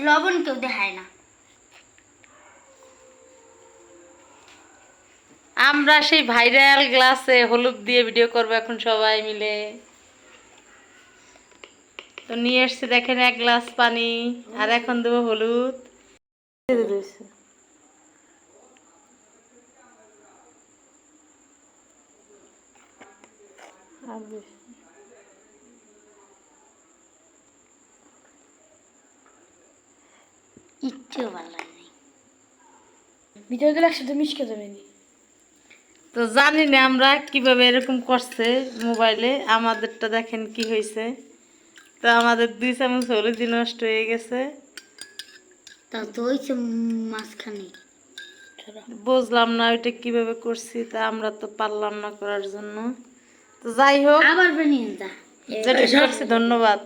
লবণ কেউ দেখায় না। আমরা সেই ভাইরাল গ্লাসে হলুদ দিয়ে ভিডিও করবো এখন সবাই মিলে। তো নিয়ে এসছে দেখেন 1 গ্লাস পানি, আর এখন দেবো হলুদ। একটু ভালো লাগে ভিডিও দিলে একসাথে মিশকে যাবে নি। তো জানি না আমরা কিভাবে এরকম করছে মোবাইলে, আমাদেরটা দেখেন কি হয়েছে। তো আমাদের 2 চামচ হলুদ নষ্ট হয়ে গেছে। তা তো হয়েছে মাঝখানে। বুঝলাম না ওইটা কিভাবে করছি, তা আমরা তো পারলাম না করার জন্য। তো যাই হোক, আবার বানিয়ে যা। যেটা করছি ধন্যবাদ।